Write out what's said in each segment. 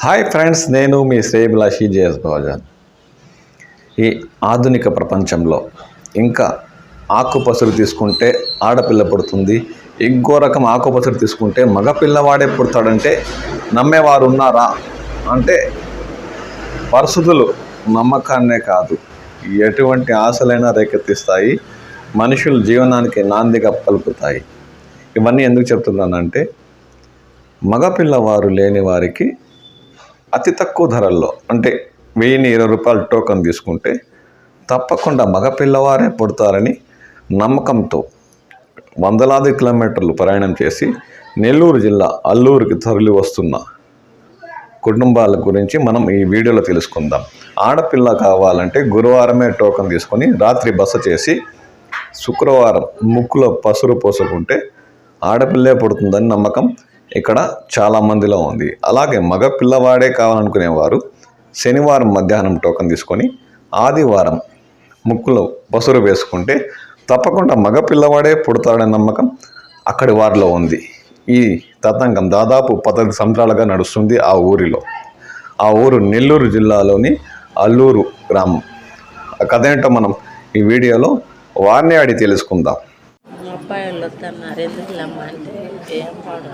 Hi friends, నేను మీ శ్రేయభిలాషి JS భవజాన్. ఈ ఆధునిక ప్రపంచంలో ఇంకా ఆకుపసరు తీసుకుంటే ఆడపిల్ల పుడుతుంది, ఇంకో రకం ఆకుపసరు తీసుకుంటే మగపిల్లవాడే పుడతాడంటే నమ్మేవారు ఉన్నారా? అంటే పరిస్థితులు నమ్మకాన్నే కాదు, ఎటువంటి ఆశలైనా రేకెత్తిస్తాయి, మనుషుల జీవనానికి నాందిగా పలుకుతాయి. ఇవన్నీ ఎందుకు చెప్తున్నానంటే, మగపిల్లవారు లేని వారికి అతి తక్కువ ధరల్లో అంటే 1020 రూపాయలు టోకెన్ తీసుకుంటే తప్పకుండా మగపిల్లవారే పుడతారని నమ్మకంతో వందలాది కిలోమీటర్లు ప్రయాణం చేసి నెల్లూరు జిల్లా అల్లూరుకి తరలి వస్తున్న కుటుంబాల గురించి మనం ఈ వీడియోలో తెలుసుకుందాం. ఆడపిల్ల కావాలంటే గురువారమే టోకెన్ తీసుకొని రాత్రి బస చేసి శుక్రవారం ముక్కులో పసురు పోసుకుంటే ఆడపిల్లే పుడుతుందని నమ్మకం ఇక్కడ చాలామందిలో ఉంది. అలాగే మగ పిల్లవాడే కావాలనుకునేవారు శనివారం మధ్యాహ్నం టోకెన్ తీసుకొని ఆదివారం ముక్కులో పసురు వేసుకుంటే తప్పకుండా మగ పిల్లవాడే పుడతాడనే నమ్మకం అక్కడి వారిలో ఉంది. ఈ తతంగం దాదాపు 10 సంవత్సరాలుగా నడుస్తుంది ఆ ఊరిలో. ఆ ఊరు నెల్లూరు జిల్లాలోని అల్లూరు గ్రామం. ఆ కథ ఏంటో మనం ఈ వీడియోలో వారిని అడిగి తెలుసుకుందాం. అబ్బాయిలు వద్దన్నారు, ఎందుకు లమ్మ అంటే ఏం పాడు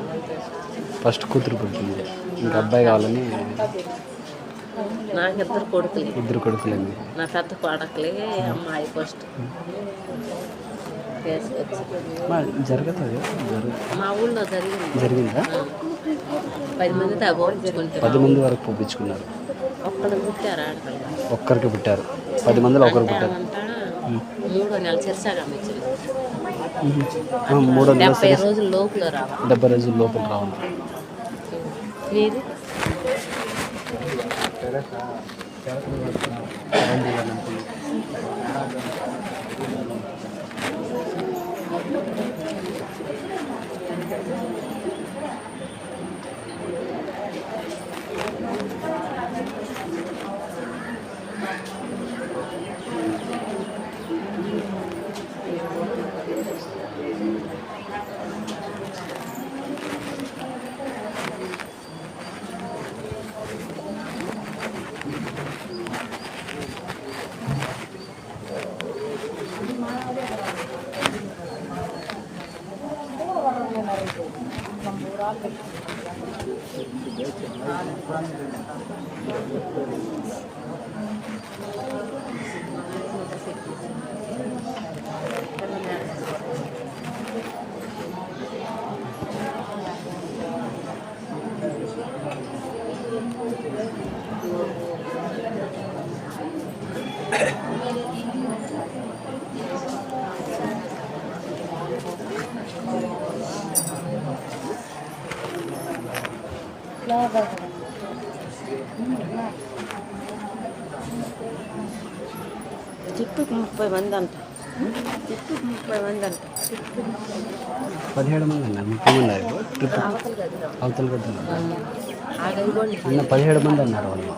ఫస్ట్ కూతురు పుట్టింది, ఇంకా అబ్బాయి కావాలని. నాకు ఇద్దరు కొడుకులండి. నా పెద్ద కొడకలే అమ్మాయి ఫస్ట్ జరుగుతుంది. మా ఊళ్ళో జరిగిందా? 10 మంది దాకా 10 మంది వరకు పంపించుకున్నారు. ఒక్కడు పుట్టారు ఆడపిల్ల, ఒక్కరికి పుట్టారు. 10 మందిలో ఒకరు పుట్టారు. 3వ నెల చిరసాగా ఇచ్చింది. 3వ నెల 70 రోజుల లోపల రావాలి. 70 రోజుల లోపల రావాలి. మీది చుట్టూకు 30 మంది అంట. 17 మంది అన్నారు. 30 మంది అయ్యారు. అవతల గది 17 మంది అన్నారు వాళ్ళు.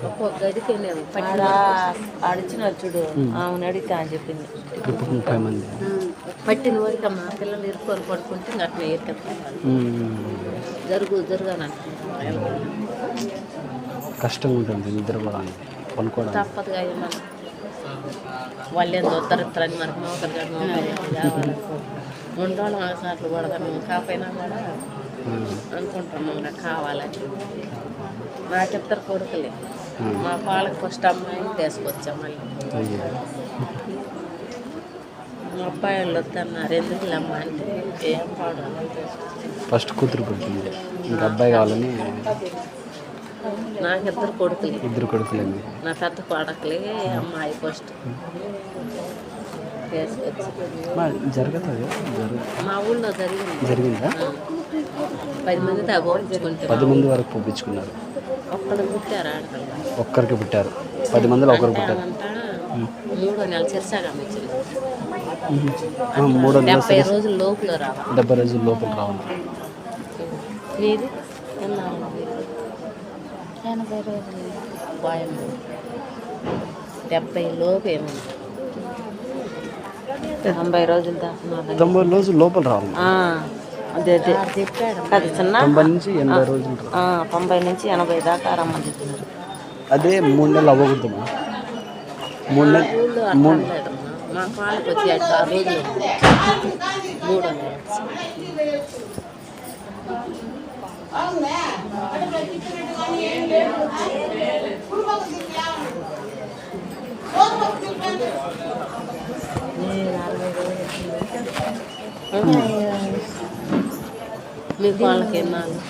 ఒక్కొక్క గదికి ఆడిచ్చినారు చూడు, ఆమెను అడిగితే అని చెప్పింది. ట్రిప్కి 30 మంది పట్టిన వరకు మా పిల్లలు ఇరుకొని పడుకుంటే ఇంకా అట్లా జరగాలని కష్టంగా ఉంటుంది నిద్రపోవడానికి, పనుకోవడానికి. తప్పదుగా ఏమన్నా వాళ్ళు ఏం దొరుకుతారని మనకు మోకలు కావాలి. 2 రోజులు సార్లు కొడతాను కాకపోయినా కూడా అనుకుంటున్నాం నాకు కావాలని. నాకిద్దరు కొడుకులే. మా పాలకు ఫస్ట్ అమ్మాయిని తీసుకొచ్చాం. మళ్ళీ మా అబ్బాయిలు వద్దన్నారు, ఎందుకు లమ్మ అంటే ఏం పాడు. ఫస్ట్ కూతురు పుట్టింది, ఇంకా అబ్బాయి కావాలని. నాకు ఇద్దరు కొడుకులండి. నా పెద్ద కొడకలే అమ్మాయి ఫస్ట్ జరుగుతుంది. మా ఊళ్ళో జరిగిందా? 10 మంది దాకా 10 మంది వరకు పంపించుకున్నారు. ఒక్కడు పుట్టారు ఆడపిల్ల, ఒక్కరికి పుట్టారు. 10 మందిలో ఒకరు పుట్టారు. 3వ నెల చిరసాగా ఇచ్చింది. 3వ నెల 70 రోజుల లోపల రావాలి. 70 రోజుల లోపల రావాలి. మీది 80 రోజులు 70 లోపు ఏముంది. 90 రోజులు దాకా 90 రోజులు లోపల రావాలి. అదే అదే చెప్పాడు అది చిన్న 90 నుంచి 80 రోజులు ఉంటుంది. 90 నుంచి 80 దాకా రమ్మని చెప్పినారు. అదే 3 నెలలు అవ్వకూడదు. 3 నెలలు ఊళ్ళో అట్లా అనలేదమ్మా. మా కాళ్ళకి వచ్చి 6 రోజులు 3 మీకు వాళ్ళకి ఎన్నాళ్ళు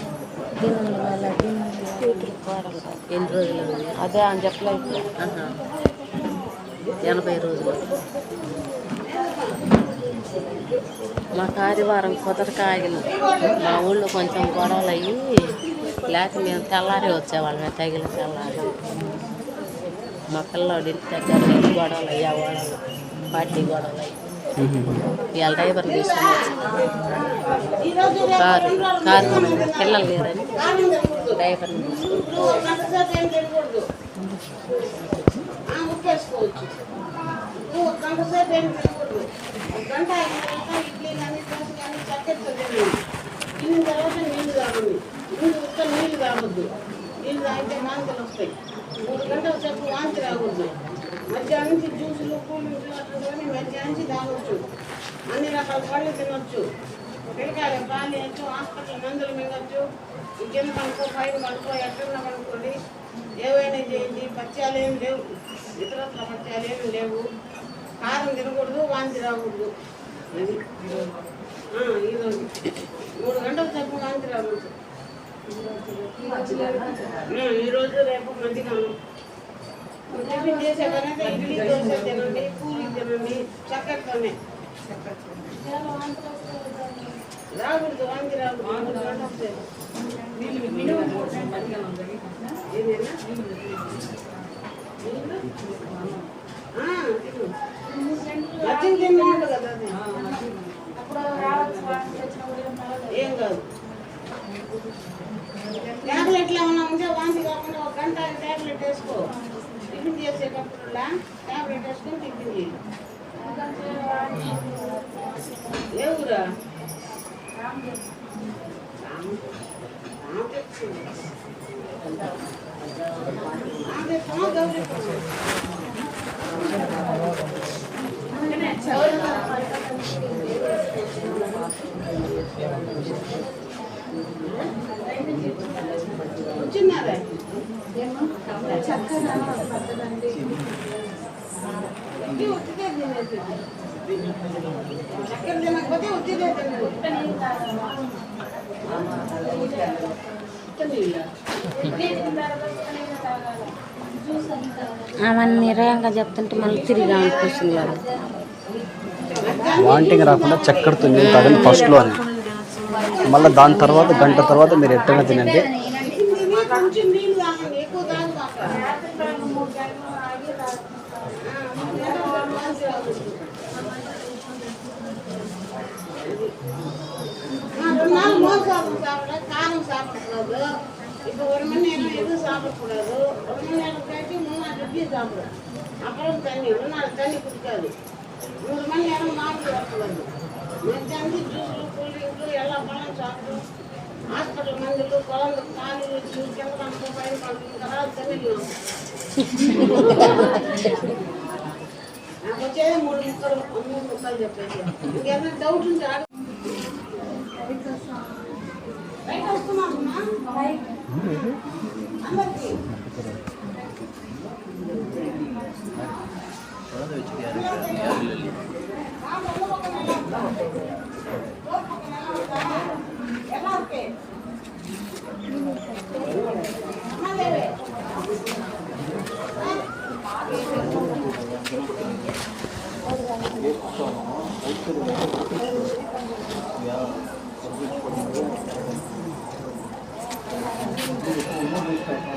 ఎన్ని రోజులు అదే అని చెప్పలేదు. 80 రోజులు. మాకు ఆదివారం కుదరక ఆగిన మా ఊళ్ళో కొంచెం గొడవలు అయ్యి లేక మేము తెల్లారి వచ్చేవాళ్ళం తగిన తెల్లారి. మా పిల్లోడి ఇంటి దగ్గర గొడవలు అయ్యి ఆ గొడవలు పార్టీ గొడవలు అయ్యి ఇవాళ డ్రైవర్ తీసుకుని కారు పిల్లలు లేరని డ్రైవర్ని నీళ్ళు తాగొద్దు. నీళ్ళు తాగితే వాంతులు వస్తాయి. 3 గంటల సేపు వాంతి రాకూడదు. మధ్యాహ్నం నుంచి జ్యూసులు కూల్ డ్రింక్లు అట్లా మధ్యాహ్నం నుంచి తాగొచ్చు. అన్ని రకాల పళ్ళు తినొచ్చు. పిల్లకాయలు పాలు వేయచ్చు. హాస్పిటల్ మందులు మింగొచ్చు. కింద పనుకో పైన పనుకో ఎక్కడున్నా పనుకోండి. ఏవైనా చేయండి. పత్యాలు ఏమి లేవు. ఇతరత్ర పత్యాలు ఏమి లేవు. కారం తినకూడదు. వాంతి రాకూడదు. అది ఈరోజు 3 గంటల సేపు వాంతి రాకూడదు. ఈరోజు రేపు మధ్యాహ్నం టిఫిన్ చేసే పనైతే ఇడ్లీ దోశ తినండి, పూరి తినండి, చక్కెరతోనే రాకూడదు. వాంతి రాకూడదు. 3 గంటల సేపు మధ్యం తిన్నాడు కదా అది ఏం కాదు. ట్యాబ్లెట్లు ఏమైనా ఉంటే వాంతి కాకుండా 1 గంట ట్యాబ్లెట్ వేసుకో. టిఫిన్ చేసేటప్పుడు ట్యాబ్లెట్ వేసుకొని టిఫిన్ చేయి. ఏ ఊరా? వచ్చిన్నారా? చక్కెర తినకపోతే వచ్చిదే ఆమె నిర్ణయంగా చెప్తుంటే మళ్ళీ తిరిగి అనిపిస్తుంది కదా. వాంటింగ్ రాకుండా చక్కెరతో నీళ్ళు తాగండి ఫస్ట్లో అని. మళ్ళీ దాని తర్వాత గంట తర్వాత మీరు ఎట్టైనా తినండి. కొంచెం నీళ్ళు తాగండి. ఎక్కువ తాగబాక. 2 நாள் மோர் சாப்பிட சாப்பிட காரம் சாப்பிடக்கூடாது. இப்போ 1 மணி நேரம் எதுவும் சாப்பிடக்கூடாது. 1 மணி நேரம் கழிச்சு 3 நாள் இட்லி சாப்பிடும். அப்புறம் தண்ணி 1 நாள் தண்ணி குடிக்காது. 3 மணி நேரம் மாவு வரக்கூடாது. மத்தியானம் ஜூஸு கூல் ட்ரிங்க்ஸு எல்லா பழம் சாப்பிடும். హాస్పిటల్ మందులు పొలంలో పాలు కింద పంపు పైన పంపు తర్వాత తమిళం నాకు వచ్చేది 3 ముక్కలు చెప్పేసి. ఇంకేమైనా డౌట్ ఉంటే బయట వస్తున్నామమ్మా అందరికీ Yeah.